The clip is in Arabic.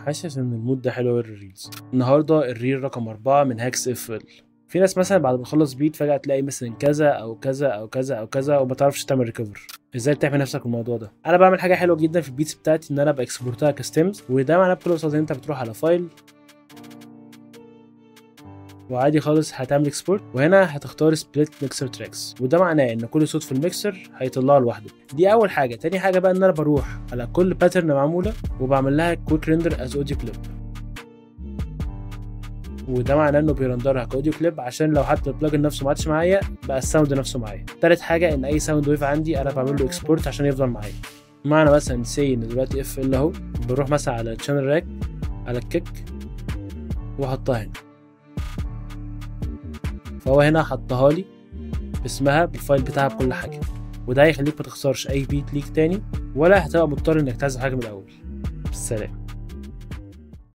حاسس ان المود ده حلو للريلز. النهارده الريل رقم 4 من هاكس اف ال. في ناس مثلا بعد ما تخلص بيت فجأة تلاقي مثلا كذا او كذا او كذا او كذا وما تعرفش تعمل ريكفر. ازاي تعمل نفسك الموضوع ده؟ انا بعمل حاجه حلوه جدا في البيتس بتاعتي، ان انا باكسبورتها كستيمز، وده معناه بكل بساطه ان انت بتروح على فايل وعادي خالص هتعمل اكسبورت، وهنا هتختار سبليت ميكسر تراكس، وده معناه ان كل صوت في الميكسر هيطلعه لوحده. دي اول حاجه. تاني حاجه بقى ان انا بروح على كل باترن معموله وبعمل لها كويك ريندر از اوديو كليب، وده معناه انه بيرندرها كاوديو كليب عشان لو حتى البلاجن نفسه ما عادش معايا بقى الساوند نفسه معايا. تالت حاجه ان اي ساوند ويف عندي انا بعمل له اكسبورت عشان يفضل معايا. معنى مثلا سي ان دلوقتي اف ال اهو، بروح مثلا على الشانل راك على الكيك واحطها هنا، فهو هنا حطها لي باسمها بالفايل بتاعها بكل حاجه، وده هيخليك ما تخسرش اي بيت ليك تاني ولا هتبقى مضطر انك تعزف حاجه من الاول. بالسلام.